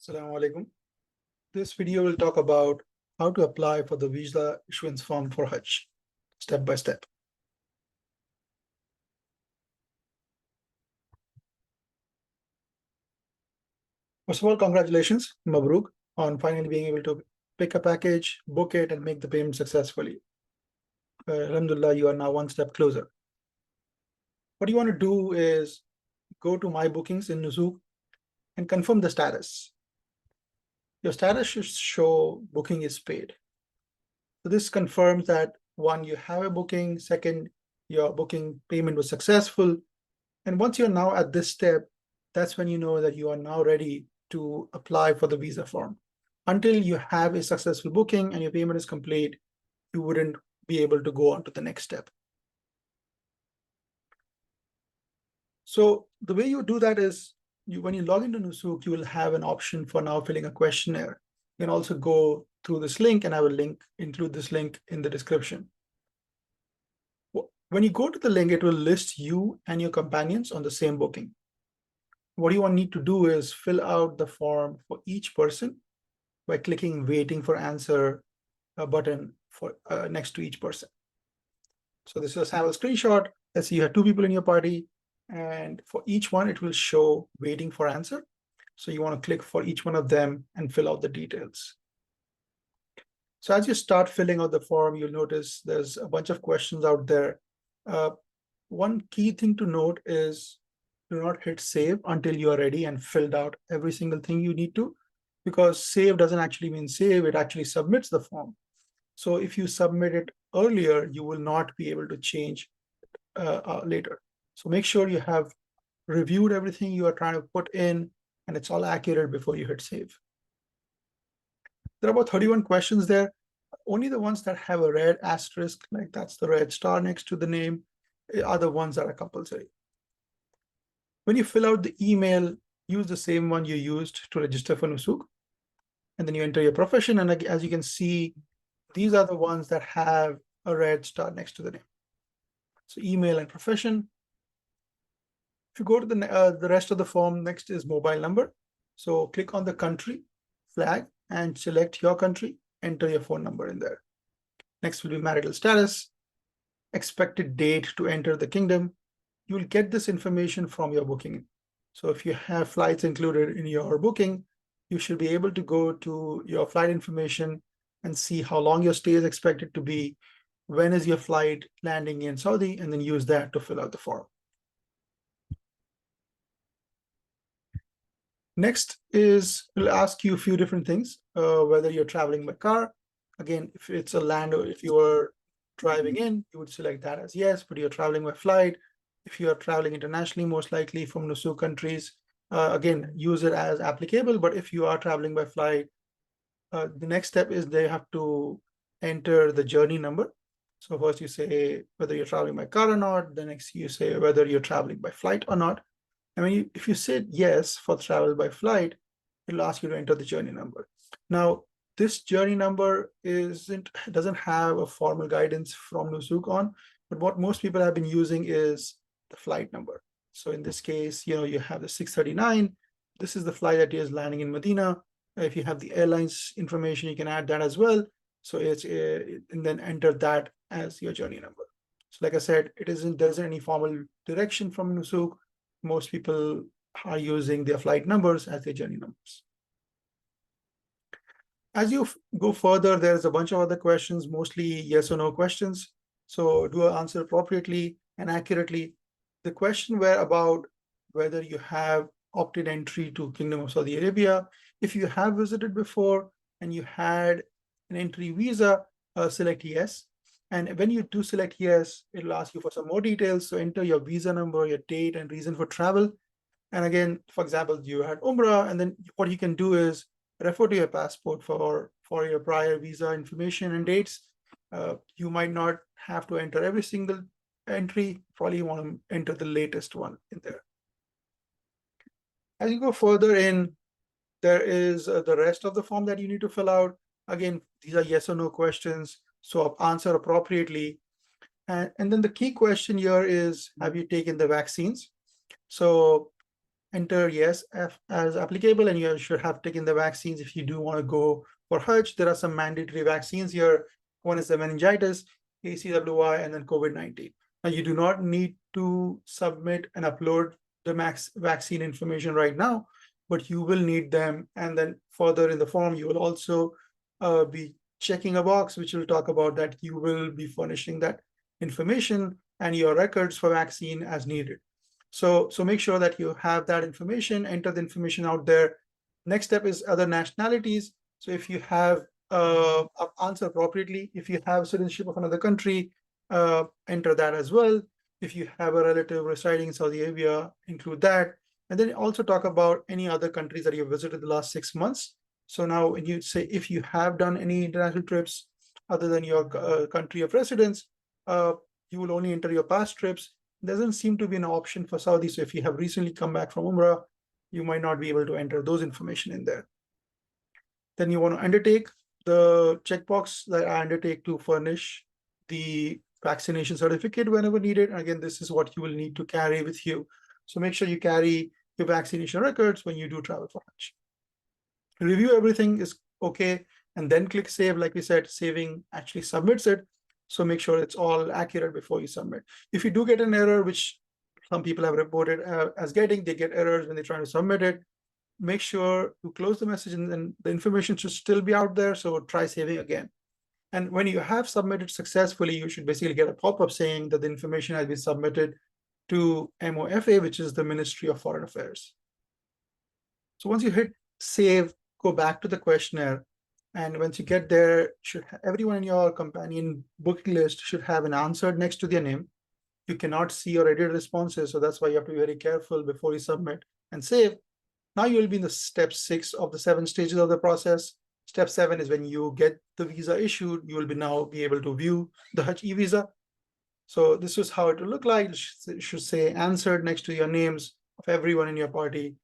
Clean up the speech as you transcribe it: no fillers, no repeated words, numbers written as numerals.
Assalamu alaikum. This video will talk about how to apply for the visa issuance form for Hajj, step by step. First of all, congratulations, Mabruk, on finally being able to pick a package, book it, and make the payment successfully. Alhamdulillah, you are now one step closer. What you want to do is go to My Bookings in Nusuk and confirm the status. Your status should show booking is paid. So this confirms that one, you have a booking, second, your booking payment was successful. And once you're now at this step, that's when you know that you are now ready to apply for the visa form. Until you have a successful booking and your payment is complete, you wouldn't be able to go on to the next step. So the way you do that is, when you log into Nusuk, you will have an option for now filling a questionnaire. You can also go through this link, and I will include this link in the description. When you go to the link, it will list you and your companions on the same booking. What you need to do is fill out the form for each person by clicking waiting for answer button for next to each person. So this is a sample screenshot. Let's say you have two people in your party, and for each one, it will show waiting for answer. So you want to click for each one of them and fill out the details. So as you start filling out the form, you'll notice there's a bunch of questions out there. One key thing to note is do not hit save until you are ready and filled out every single thing you need to, because save doesn't actually mean save, it actually submits the form. So if you submit it earlier, you will not be able to change later. So make sure you have reviewed everything you are trying to put in and it's all accurate before you hit save. There are about 31 questions there. Only the ones that have a red asterisk, like that's the red star next to the name, are the ones that are compulsory. When you fill out the email, use the same one you used to register for Nusuk. And then you enter your profession. And as you can see, these are the ones that have a red star next to the name. So email and profession. If you go to the rest of the form, next is mobile number. So click on the country flag and select your country, enter your phone number in there. Next will be marital status, expected date to enter the kingdom. You will get this information from your booking. So if you have flights included in your booking, you should be able to go to your flight information and see how long your stay is expected to be, when is your flight landing in Saudi, and then use that to fill out the form. Next is, it'll ask you a few different things, whether you're traveling by car. Again, if it's a land, or if you are driving in, you would select that as yes, but you're traveling by flight. If you are traveling internationally, most likely from Nusuk countries, again, use it as applicable. But if you are traveling by flight, the next step is they have to enter the journey number. So first you say whether you're traveling by car or not. The next you say whether you're traveling by flight or not. I mean, if you said yes for travel by flight, it'll ask you to enter the journey number. Now, this journey number doesn't have a formal guidance from Nusuk on, but what most people have been using is the flight number. So in this case, you have the 639. This is the flight that is landing in Medina. If you have the airlines information, you can add that as well. So it's and then enter that as your journey number. So like I said, there isn't any formal direction from Nusuk. Most people are using their flight numbers as their journey numbers. As you go further, there's a bunch of other questions, mostly yes or no questions. So do I answer appropriately and accurately? The question were about whether you have opted entry to Kingdom of Saudi Arabia. If you have visited before and you had an entry visa, select yes. And when you do select yes, it'll ask you for some more details. So enter your visa number, your date, and reason for travel. And again, for example, you had Umrah, and then what you can do is refer to your passport for your prior visa information and dates. You might not have to enter every single entry. Probably you want to enter the latest one in there. As you go further in, there is the rest of the form that you need to fill out. Again, these are yes or no questions, so answer appropriately. And then the key question here is, have you taken the vaccines? So enter yes as applicable, and you should have taken the vaccines if you do want to go for Hajj. There are some mandatory vaccines here. One is the meningitis, ACWI, and then COVID-19. Now, you do not need to submit and upload the vaccine information right now, but you will need them. And then further in the form, you will also be checking a box, which will talk about that you will be furnishing that information and your records for vaccine as needed. So make sure that you have that information, enter the information out there. Next step is other nationalities. So if you have answer appropriately, if you have citizenship of another country, enter that as well. If you have a relative residing in Saudi Arabia, include that. And then also talk about any other countries that you visited the last 6 months. So now when you say, if you have done any international trips other than your country of residence, you will only enter your past trips. Doesn't seem to be an option for Saudi. So if you have recently come back from Umrah, you might not be able to enter those information in there. Then you want to undertake the checkbox that I undertake to furnish the vaccination certificate whenever needed. Again, this is what you will need to carry with you. So make sure you carry your vaccination records when you do travel for Hajj. Review everything is okay, and then click save. Like we said, saving actually submits it. So make sure it's all accurate before you submit. If you do get an error, which some people have reported as getting, they get errors when they're trying to submit it, make sure to close the message, and then the information should still be out there. So try saving again. And when you have submitted successfully, you should basically get a pop-up saying that the information has been submitted to MOFA, which is the Ministry of Foreign Affairs. So once you hit save, go back to the questionnaire. And once you get there, everyone in your companion booking list should have an answer next to their name. You cannot see or edit responses. So that's why you have to be very careful before you submit and save. Now you will be in the step 6 of the 7 stages of the process. Step 7 is when you get the visa issued, you will now be able to view the Hajj e-visa. So this is how it will look like. It should say answered next to your names of everyone in your party.